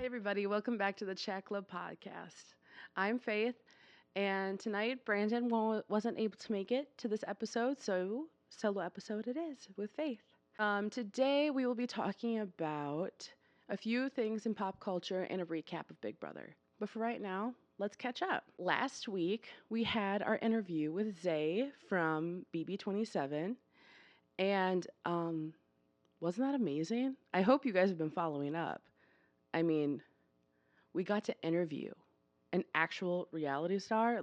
Hi, everybody. Welcome back to the Chat Club podcast. I'm Faith, and tonight Brandon wasn't able to make it to this episode, so solo episode it is with Faith. Today we will be talking about a few things in pop culture and a recap of Big Brother. But for right now, let's catch up. Last week we had our interview with Zay from BB27, and wasn't that amazing? I hope you guys have been following up. I mean, we got to interview an actual reality star.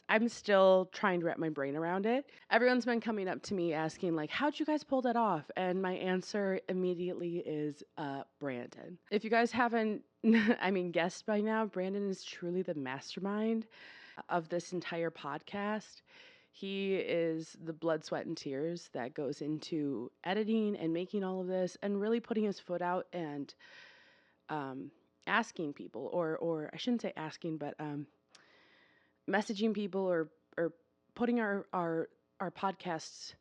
I'm still trying to wrap my brain around it. Everyone's been coming up to me asking, like, how'd you guys pull that off? And my answer immediately is Brandon. If you guys haven't, guessed by now, Brandon is truly the mastermind of this entire podcast. He is the blood, sweat, and tears that goes into editing and making all of this and really putting his foot out and asking people, or I shouldn't say asking, but messaging people or putting our podcast's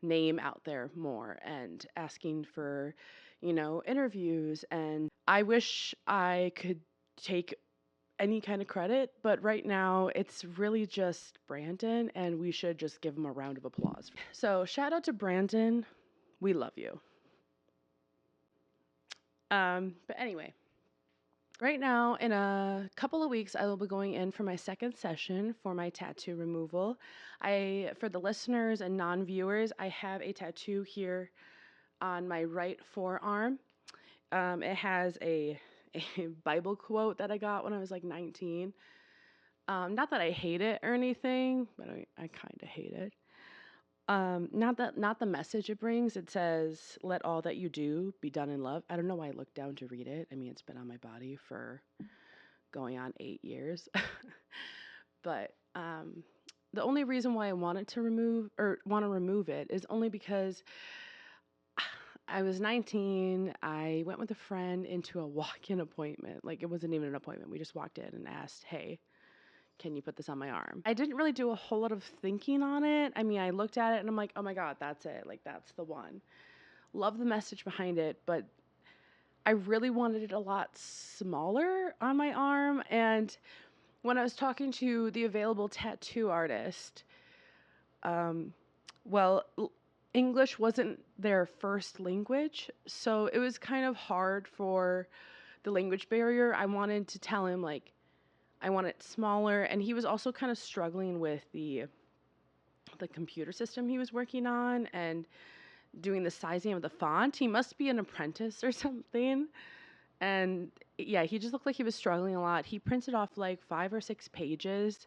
name out there more and asking for, interviews. And I wish I could take any kind of credit, but right now it's really just Brandon, and we should just give him a round of applause. So shout out to Brandon. We love you. But anyway, right now, in a couple of weeks, I will be going in for my second session for my tattoo removal. For the listeners and non-viewers, I have a tattoo here on my right forearm. It has a Bible quote that I got when I was like 19. Not that I hate it or anything, but I kind of hate it. Not the message it brings. It says, "Let all that you do be done in love." I don't know why I looked down to read it. I mean, it's been on my body for going on 8 years. But the only reason why I wanted to remove it is only because I was 19. I went with a friend into a walk-in appointment. Like, it wasn't even an appointment. We just walked in and asked, "Hey, can you put this on my arm?" I didn't really do a whole lot of thinking on it. I mean, I looked at it and I'm like, oh my God, that's it. Like, that's the one. Love the message behind it, but I really wanted it a lot smaller on my arm. And when I was talking to the available tattoo artist, English wasn't their first language, so it was kind of hard for the language barrier. I wanted to tell him, like, I want it smaller, and he was also kind of struggling with the computer system he was working on and doing the sizing of the font. He must be an apprentice or something. And yeah, he just looked like he was struggling a lot. He printed off like 5 or 6 pages,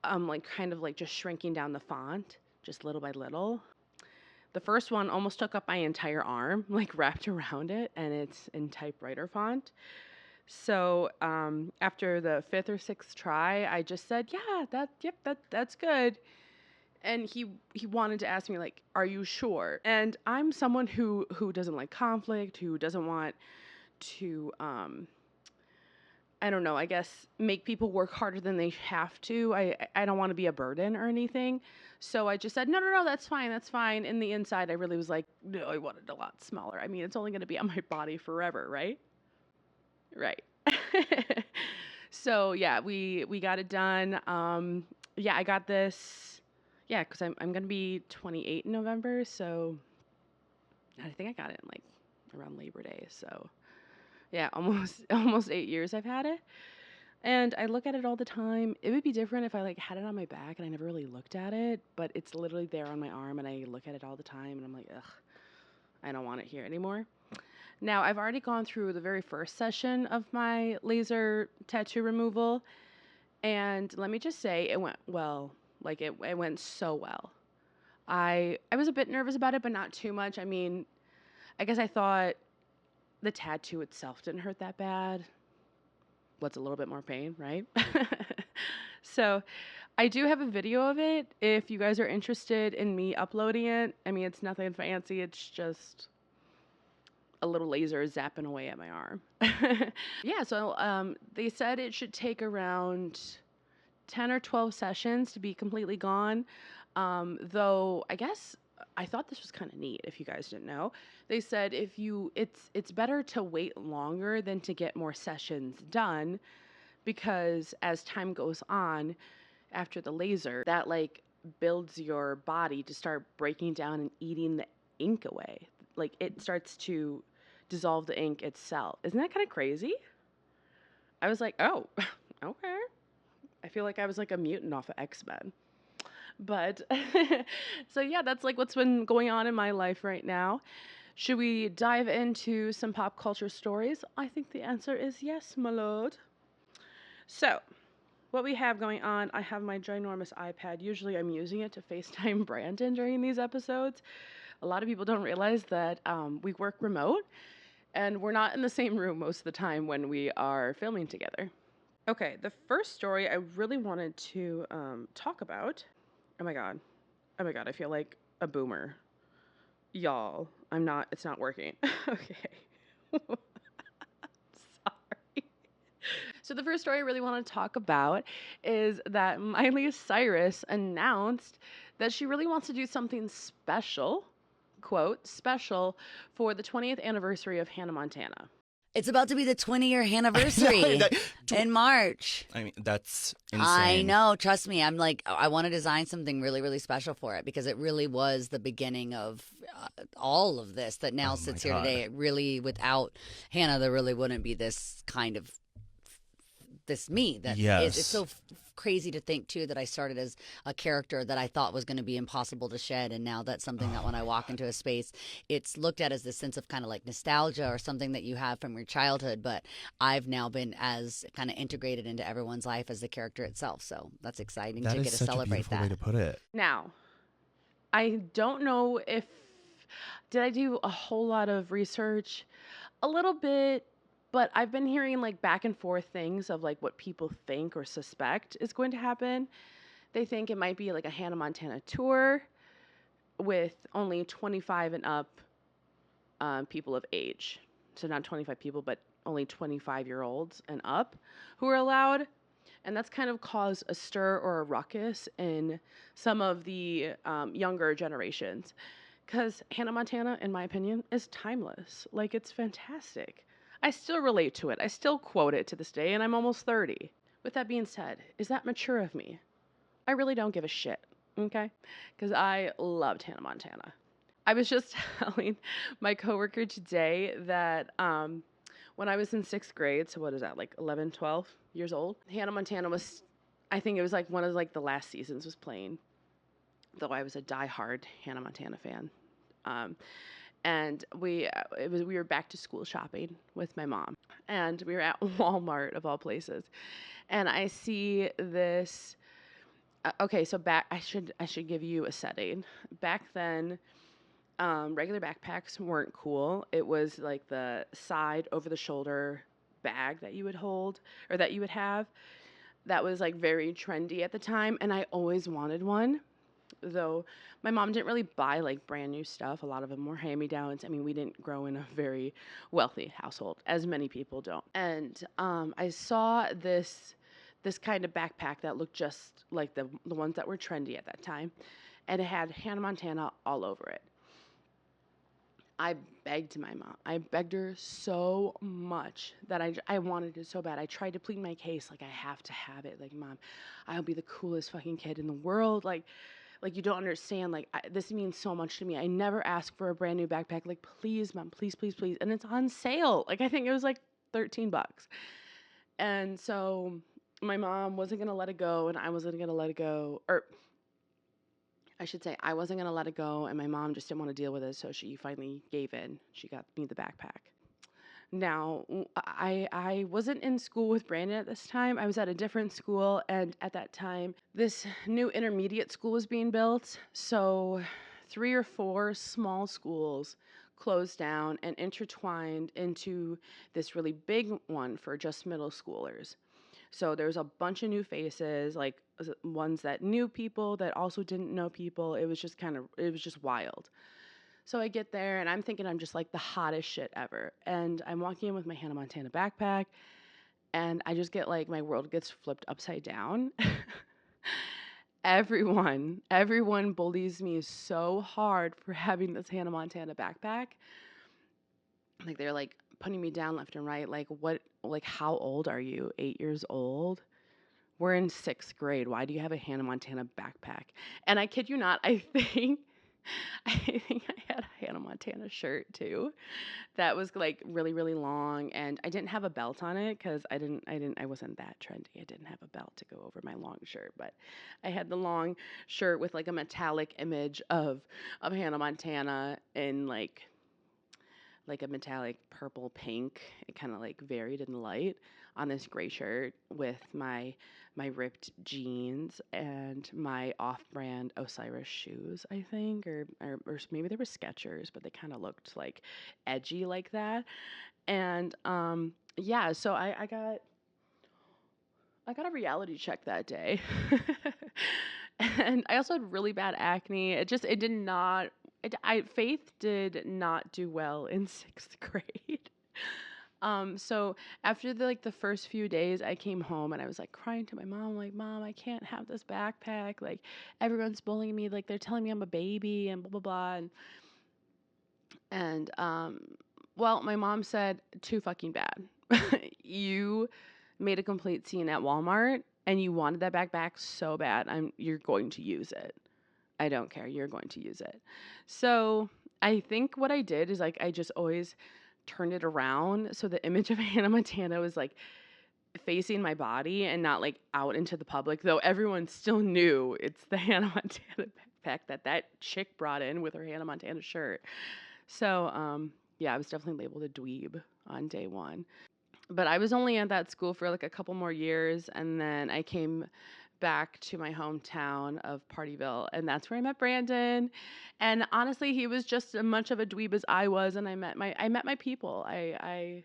like kind of like just shrinking down the font, just little by little. The first one almost took up my entire arm, like wrapped around it, and it's in typewriter font. So after the 5th or 6th try, I just said, "Yeah, that's good." And he wanted to ask me, like, "Are you sure?" And I'm someone who doesn't like conflict, who doesn't want to I don't know, I guess make people work harder than they have to. I don't want to be a burden or anything. So I just said, no, that's fine, that's fine. In the inside, I really was like, no, I want it a lot smaller. I mean, it's only going to be on my body forever, right? Right. So yeah, we got it done. Yeah, I got this. Yeah, because I'm gonna be 28 in November, so I think I got it in like around Labor Day. So yeah, almost 8 years I've had it, and I look at it all the time. It would be different if I like had it on my back and I never really looked at it, but it's literally there on my arm, and I look at it all the time, and I'm like, ugh, I don't want it here anymore. Now, I've already gone through the very first session of my laser tattoo removal, and let me just say, it went well. Like, it went so well. I was a bit nervous about it, but not too much. I mean, I guess I thought the tattoo itself didn't hurt that bad. What's a little bit more pain, right? So, I do have a video of it if you guys are interested in me uploading it. I mean, it's nothing fancy. It's just a little laser zapping away at my arm. Yeah, so they said it should take around 10 or 12 sessions to be completely gone. Though I guess I thought this was kind of neat. If you guys didn't know, they said it's better to wait longer than to get more sessions done, because as time goes on after the laser, that like builds your body to start breaking down and eating the ink away. Like it starts to dissolve the ink itself. Isn't that kind of crazy? I was like, oh, okay. I feel like I was like a mutant off of X-Men. But so yeah, that's like what's been going on in my life right now. Should we dive into some pop culture stories? I think the answer is yes, my lord. So, what we have going on, I have my ginormous iPad. Usually I'm using it to FaceTime Brandon during these episodes. A lot of people don't realize that we work remote and we're not in the same room most of the time when we are filming together. Okay, the first story I really wanted to talk about. Oh my god. Oh my god, I feel like a boomer. Y'all, it's not working. Okay. Sorry. So the first story I really want to talk about is that Miley Cyrus announced that she really wants to do something special, quote, special for the 20th anniversary of Hannah Montana. It's about to be the 20-year anniversary in March. I mean, that's insane. I know. Trust me. I'm like, I want to design something really, really special for it because it really was the beginning of all of this that now sits here today. It really, without Hannah, there really wouldn't be this kind of this me that yes. It's so crazy to think too that I started as a character that I thought was going to be impossible to shed, and now that's something that when I walk into a space, it's looked at as this sense of kind of like nostalgia or something that you have from your childhood, but I've now been as kind of integrated into everyone's life as the character itself, so that's exciting to get to celebrate that. Way to put it. Now, I don't know if did I do a whole lot of research, a little bit. But I've been hearing like back and forth things of like what people think or suspect is going to happen. They think it might be like a Hannah Montana tour with only 25 and up people of age. So not 25 people, but only 25-year-olds and up who are allowed. And that's kind of caused a stir or a ruckus in some of the younger generations. Because Hannah Montana, in my opinion, is timeless. Like, it's fantastic. I still relate to it. I still quote it to this day, and I'm almost 30. With that being said, is that mature of me? I really don't give a shit, okay? Because I loved Hannah Montana. I was just telling my coworker today that when I was in 6th grade, so what is that, like 11, 12 years old, Hannah Montana was, I think it was like one of like the last seasons was playing, though I was a diehard Hannah Montana fan. And we were back to school shopping with my mom, and we were at Walmart of all places, and I see this. Okay, so I should give you a setting. Back then, regular backpacks weren't cool. It was like the side over the shoulder bag that you would hold or that you would have. That was like very trendy at the time, and I always wanted one. Though my mom didn't really buy like brand new stuff. A lot of them were hand-me-downs. I mean, we didn't grow in a very wealthy household, as many people don't. And I saw this kind of backpack that looked just like the ones that were trendy at that time, and it had Hannah Montana all over it. I begged my mom. I begged her so much that I wanted it so bad. I tried to plead my case, like, I have to have it. Like, Mom, I'll be the coolest fucking kid in the world. Like you don't understand. Like, this means so much to me. I never ask for a brand new backpack. Like, please, Mom, please, please, please. And it's on sale. Like, I think it was like $13. And so my mom wasn't going to let it go, and I wasn't going to let it go. Or I should say, I wasn't going to let it go, and my mom just didn't want to deal with it, so she finally gave in. She got me the backpack. Now, I wasn't in school with Brandon at this time. I was at a different school, and at that time, this new intermediate school was being built, so 3 or 4 small schools closed down and intertwined into this really big one for just middle schoolers. So there's a bunch of new faces, like ones that knew people that also didn't know people. It was just wild. So I get there, and I'm thinking I'm just like the hottest shit ever. And I'm walking in with my Hannah Montana backpack, and I just get like, my world gets flipped upside down. everyone bullies me so hard for having this Hannah Montana backpack. Like they're like putting me down left and right. Like what? Like how old are you? 8 years old? We're in sixth grade. Why do you have a Hannah Montana backpack? And I kid you not, I had a Hannah Montana shirt too. That was like really, really long, and I didn't have a belt on it because I wasn't that trendy. I didn't have a belt to go over my long shirt, but I had the long shirt with like a metallic image of Hannah Montana in like a metallic purple pink. It kind of like varied in the light on this gray shirt with my ripped jeans and my off-brand Osiris shoes, I think, or maybe they were Skechers, but they kind of looked like edgy like that. And yeah, so I got a reality check that day. And I also had really bad acne. It did not Faith did not do well in 6th grade. So after the first few days, I came home and I was like crying to my mom, like, Mom, I can't have this backpack. Like everyone's bullying me, like they're telling me I'm a baby and blah blah blah. And well, my mom said, too fucking bad. You made a complete scene at Walmart and you wanted that backpack so bad. You're going to use it. I don't care. You're going to use it. So I think what I did is like I just always turned it around so the image of Hannah Montana was like facing my body and not like out into the public, though everyone still knew it's the Hannah Montana backpack that chick brought in with her Hannah Montana shirt. So yeah, I was definitely labeled a dweeb on day one. But I was only at that school for like a couple more years, and then I came back to my hometown of Partyville, and that's where I met Brandon. And honestly, he was just as much of a dweeb as I was, and I met my people. I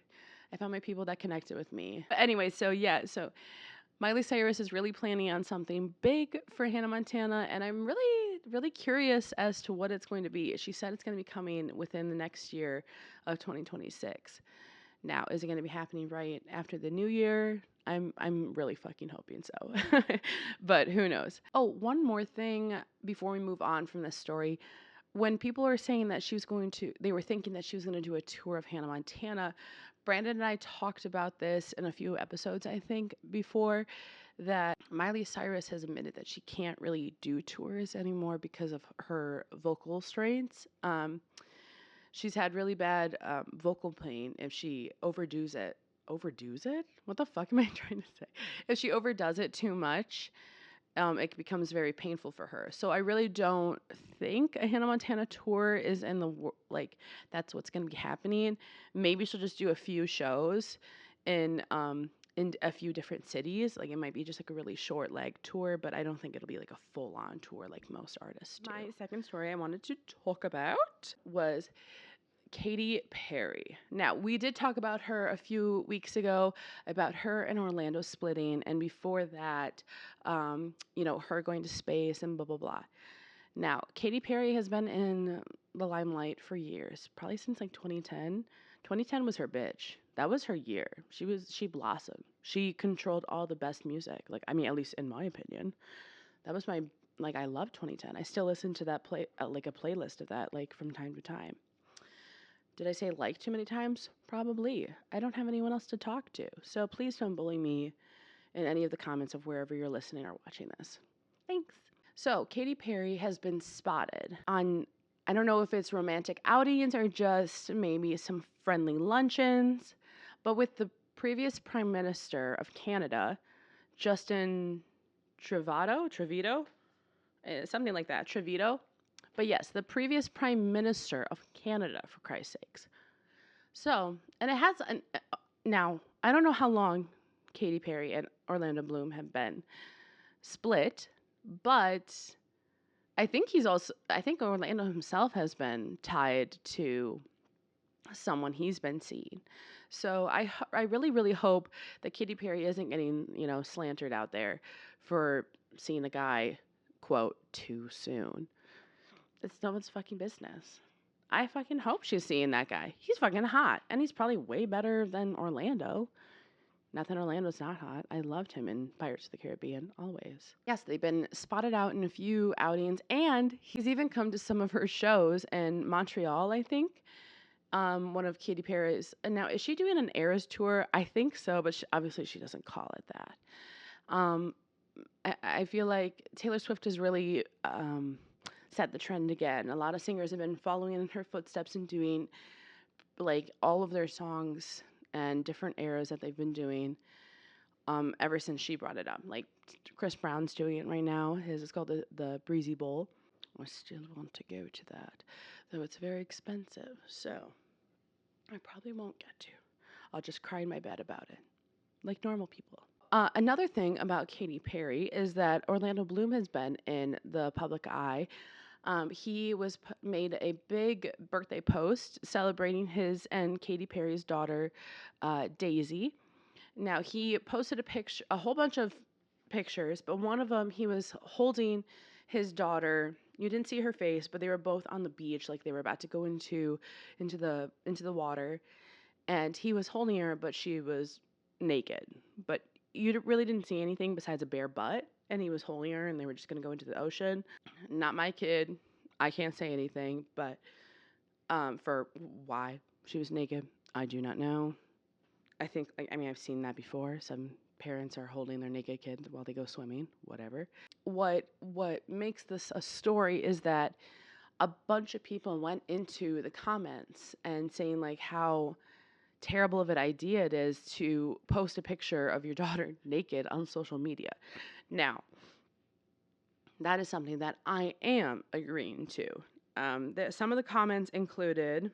found my people that connected with me. But anyway, so yeah, so Miley Cyrus is really planning on something big for Hannah Montana, and I'm really, really curious as to what it's going to be. She said it's going to be coming within the next year of 2026. Now, is it going to be happening right after the new year? I'm really fucking hoping so. But who knows? Oh, one more thing before we move on from this story. When people are saying that they were thinking that she was going to do a tour of Hannah Montana, Brandon and I talked about this in a few episodes, I think, before, that Miley Cyrus has admitted that she can't really do tours anymore because of her vocal strains. She's had really bad vocal pain if she overdoes it. Overdoes it? What the fuck am I trying to say? If she overdoes it too much, it becomes very painful for her. So I really don't think a Hannah Montana tour is like that's what's going to be happening. Maybe she'll just do a few shows in a few different cities. Like it might be just like a really short leg tour, but I don't think it'll be like a full on tour like most artists do. My second story I wanted to talk about was Katy Perry. Now, we did talk about her a few weeks ago, about her and Orlando splitting, and before that, her going to space and blah, blah, blah. Now, Katy Perry has been in the limelight for years, probably since like 2010. 2010 was her bitch. That was her year. She blossomed. She controlled all the best music. Like, I mean, at least in my opinion. That was I love 2010. I still listen to that like a playlist of that, like from time to time. Did I say like too many times? Probably. I don't have anyone else to talk to. So please don't bully me in any of the comments of wherever you're listening or watching this. Thanks. So Katy Perry has been spotted on, I don't know if it's romantic outings or just maybe some friendly luncheons, but with the previous Prime Minister of Canada, Justin Trudeau, something like that, Trudeau. But yes, the previous Prime Minister of Canada, for Christ's sakes. So, and it has now, I don't know how long Katy Perry and Orlando Bloom have been split, but I think Orlando himself has been tied to someone he's been seeing. So I really, really hope that Katy Perry isn't getting, slandered out there for seeing a guy, quote, too soon. It's no one's fucking business. I fucking hope she's seeing that guy. He's fucking hot. And he's probably way better than Orlando. Not that Orlando's not hot. I loved him in Pirates of the Caribbean, always. Yes, they've been spotted out in a few outings, and he's even come to some of her shows in Montreal, I think. One of Katy Perry's. And now, is she doing an Eras tour? I think so, but obviously she doesn't call it that. Um, I feel like Taylor Swift has really set the trend again. A lot of singers have been following in her footsteps and doing like all of their songs and different eras that they've been doing ever since she brought it up. Like Chris Brown's doing it right now. His is called the Breezy Bowl. I still want to go to that, though it's very expensive. So I probably won't get to. I'll just cry in my bed about it, like normal people. Another thing about Katy Perry is that Orlando Bloom has been in the public eye. He was made a big birthday post celebrating his and Katy Perry's daughter, Daisy. Now he posted a whole bunch of pictures, but one of them he was holding his daughter. You didn't see her face, but they were both on the beach, like they were about to go into the water, and he was holding her, but she was naked. But you really didn't see anything besides a bare butt, and he was holding her, and they were just gonna go into the ocean. Not my kid. I can't say anything, but for why she was naked, I do not know. I think, like, I mean, I've seen that before. Some parents are holding their naked kid while they go swimming, whatever. What makes this a story is that a bunch of people went into the comments and saying like how terrible of an idea it is to post a picture of your daughter naked on social media. Now, that is something that I am agreeing to. Some of the comments included,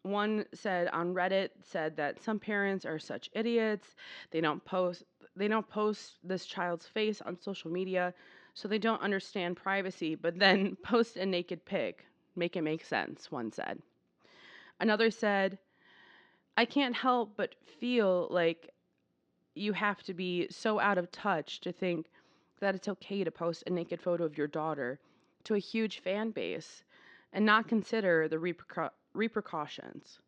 one said on Reddit said that some parents are such idiots. They don't post this child's face on social media, so they don't understand privacy, but then post a naked pic. Make it make sense, one said. Another said, I can't help but feel like you have to be so out of touch to think that it's okay to post a naked photo of your daughter to a huge fan base and not consider the repercussions.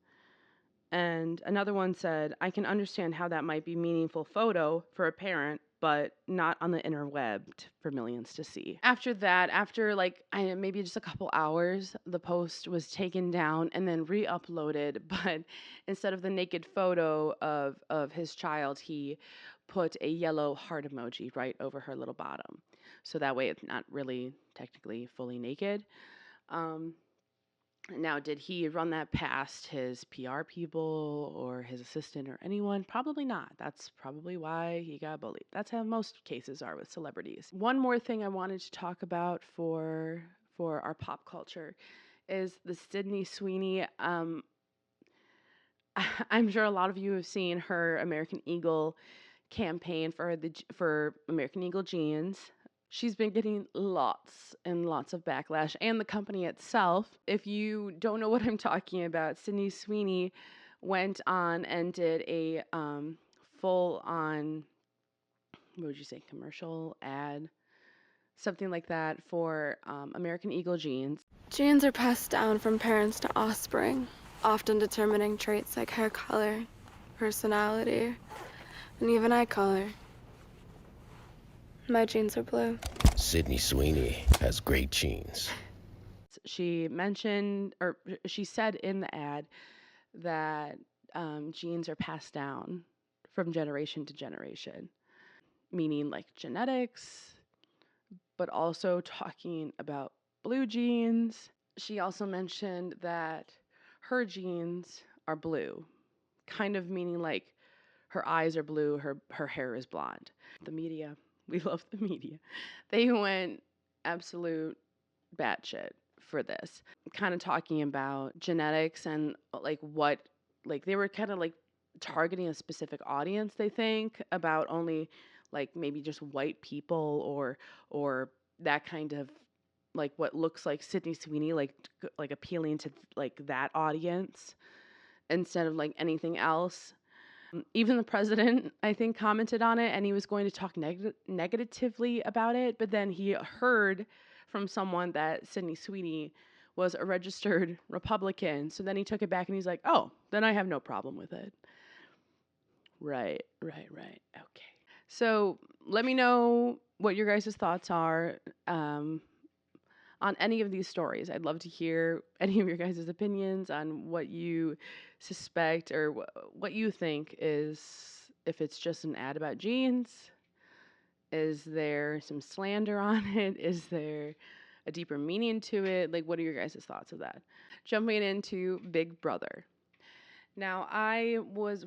And another one said, I can understand how that might be a meaningful photo for a parent, but not on the interweb for millions to see. After that, after like maybe just a couple hours, the post was taken down and then re-uploaded. But instead of the naked photo of his child, he put a yellow heart emoji right over her little bottom, so that way it's not really technically fully naked. Um, Now, did he run that past his PR people or his assistant or anyone? Probably not. That's probably why he got bullied. That's how most cases are with celebrities. One more thing I wanted to talk about for our pop culture is the Sydney Sweeney. I'm sure a lot of you have seen her American Eagle campaign for American Eagle jeans. She's been getting lots and lots of backlash, and the company itself. If you don't know what I'm talking about, Sydney Sweeney went on and did a full on, what would you say, commercial ad, something like that for American Eagle jeans. Genes are passed down from parents to offspring, often determining traits like hair color, personality, and even eye color. My genes are blue. Sydney Sweeney has great genes. She mentioned, or she said in the ad, that genes are passed down from generation to generation, meaning like genetics, but also talking about blue genes. She also mentioned that her genes are blue, kind of meaning like her eyes are blue, her hair is blonde. The media, we love the media. They went absolute batshit for this, kind of talking about genetics and like what, like they were kind of like targeting a specific audience. They think about only like maybe just white people or that kind of like what looks like Sydney Sweeney, like appealing to like that audience instead of like anything else. Even the president, I think, commented on it, and he was going to talk negatively about it, but then he heard from someone that Sydney Sweeney was a registered Republican, so then he took it back and he's like, oh, then I have no problem with it. Right. Okay. So let me know what your guys' thoughts are on any of these stories. I'd love to hear any of your guys' opinions on what you suspect or what you think is, if it's just an ad about jeans. Is there some slander on it? Is there a deeper meaning to it? Like, what are your guys' thoughts of that? Jumping into Big Brother. Now, I was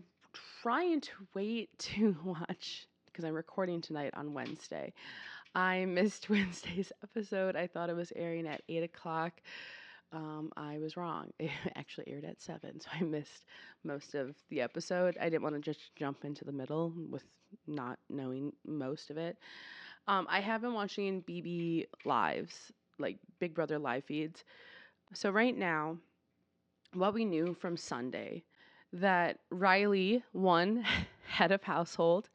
trying to wait to watch because I'm recording tonight on Wednesday. I missed Wednesday's episode. I thought it was airing at 8 o'clock. I was wrong. It actually aired at 7, so I missed most of the episode. I didn't want to just jump into the middle with not knowing most of it. I have been watching BB Lives, like Big Brother live feeds. So right now, what we knew from Sunday, that Riley won head of household,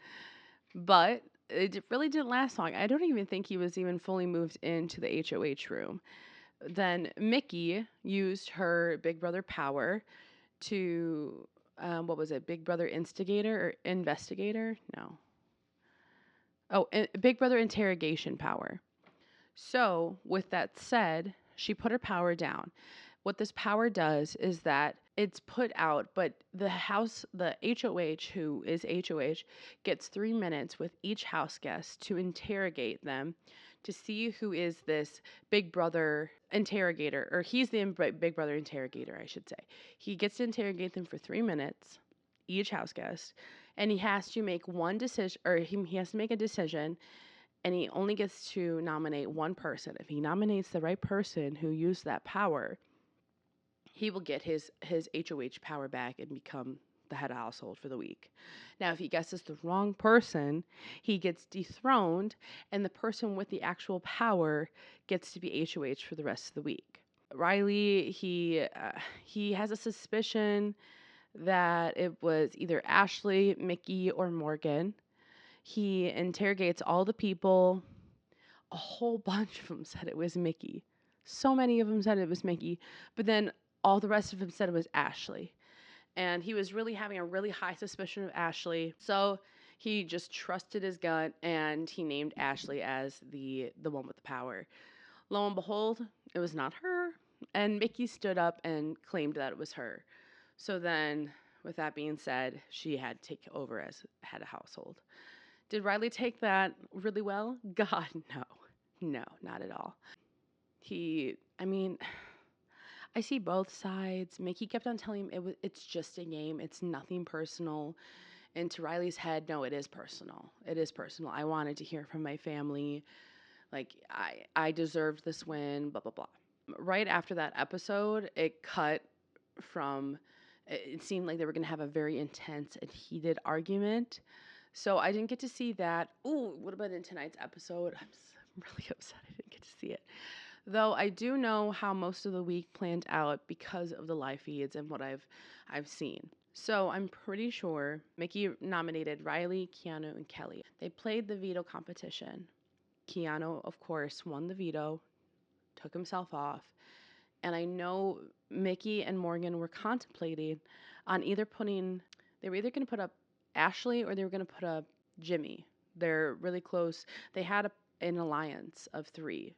but it really didn't last long. I don't even think he was even fully moved into the HOH room. Then Mickey used her Big Brother power to, what was it, Big Brother instigator or investigator? No. Oh, Big Brother interrogation power. So, with that said, she put her power down. What this power does is that it's put out, but the HOH, who is HOH, gets 3 minutes with each house guest to interrogate them to see who is this Big Brother interrogator, or he's the Big Brother interrogator, I should say. He gets to interrogate them for 3 minutes, each house guest, and he has to make one decision, or he has to make a decision, and he only gets to nominate one person. If he nominates the right person who used that power, he will get his HOH power back and become the head of household for the week. Now, if he guesses the wrong person, he gets dethroned, and the person with the actual power gets to be HOH for the rest of the week. Riley, he has a suspicion that it was either Ashley, Mickey, or Morgan. He interrogates all the people. A whole bunch of them said it was Mickey. So many of them said it was Mickey, but then all the rest of them said it was Ashley. And he was really having a really high suspicion of Ashley. So he just trusted his gut and he named Ashley as the one with the power. Lo and behold, it was not her. And Mickey stood up and claimed that it was her. So then, with that being said, she had to take over as head of household. Did Riley take that really well? God, no. No, not at all. I see both sides. Mickey kept on telling him it's just a game. It's nothing personal. And to Riley's head, no, it is personal. It is personal. I wanted to hear from my family. Like, I deserved this win, blah, blah, blah. Right after that episode, it cut from, it seemed like they were going to have a very intense and heated argument. So I didn't get to see that. Ooh, what about in tonight's episode? I'm really upset I didn't get to see it. Though I do know how most of the week planned out because of the live feeds and what I've seen. So I'm pretty sure Mickey nominated Riley, Keanu, and Kelly. They played the veto competition. Keanu, of course, won the veto, took himself off. And I know Mickey and Morgan were contemplating on they were either going to put up Ashley or they were going to put up Jimmy. They're really close. They had an alliance of 3,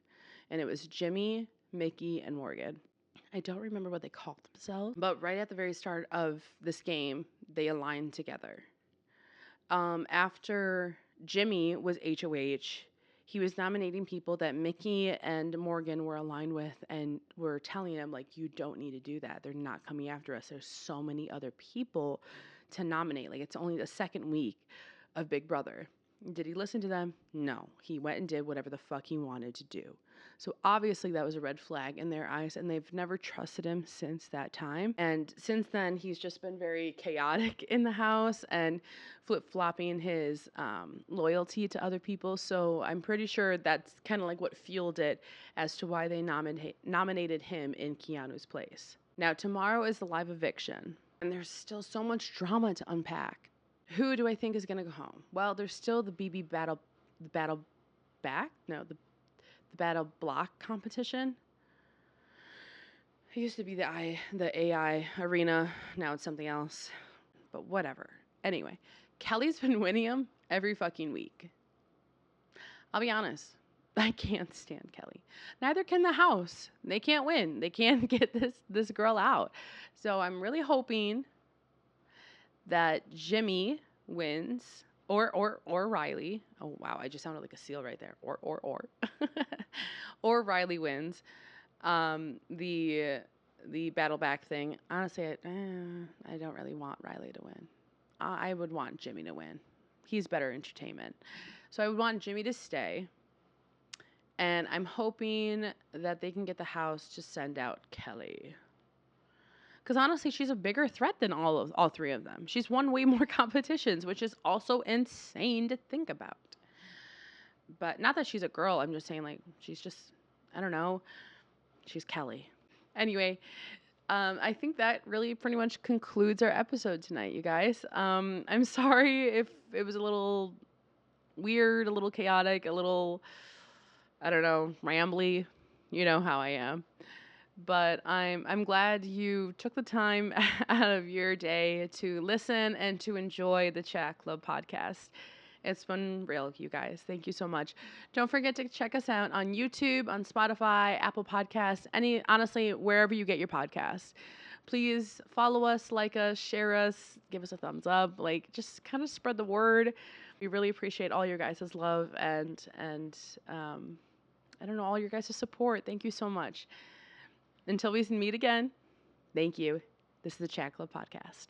and it was Jimmy, Mickey, and Morgan. I don't remember what they called themselves, but right at the very start of this game, they aligned together. After Jimmy was HOH, he was nominating people that Mickey and Morgan were aligned with and were telling him, like, you don't need to do that. They're not coming after us. There's so many other people to nominate. Like, it's only the second week of Big Brother. Did he listen to them? No. He went and did whatever the fuck he wanted to do. So obviously that was a red flag in their eyes, and they've never trusted him since that time. And since then, he's just been very chaotic in the house and flip-flopping his loyalty to other people. So I'm pretty sure that's kind of like what fueled it as to why they nominated him in Keanu's place. Now, tomorrow is the live eviction, and there's still so much drama to unpack. Who do I think is going to go home? Well, there's still the battle block competition. It used to be the AI arena. Now it's something else, but whatever. Anyway, Kelly's been winning them every fucking week. I'll be honest. I can't stand Kelly. Neither can the house. They can't win. They can't get this girl out. So I'm really hoping that Jimmy wins or Riley. Oh wow, I just sounded like a seal right there. Or or Riley wins. The battle back thing. Honestly, I don't really want Riley to win. I would want Jimmy to win. He's better entertainment. So I would want Jimmy to stay. And I'm hoping that they can get the house to send out Kelly. Because honestly, she's a bigger threat than all three of them. She's won way more competitions, which is also insane to think about. But not that she's a girl. I'm just saying, like, she's just, I don't know. She's Kelly. Anyway, I think that really pretty much concludes our episode tonight, you guys. I'm sorry if it was a little weird, a little chaotic, a little, I don't know, rambly. You know how I am. But I'm glad you took the time out of your day to listen and to enjoy the Chat Club podcast. It's been real, you guys. Thank you so much. Don't forget to check us out on YouTube, on Spotify, Apple Podcasts, honestly, wherever you get your podcasts. Please follow us, like us, share us, give us a thumbs up, like just kind of spread the word. We really appreciate all your guys' love and I don't know, all your guys' support. Thank you so much. Until we meet again, thank you. This is the Chat Club Podcast.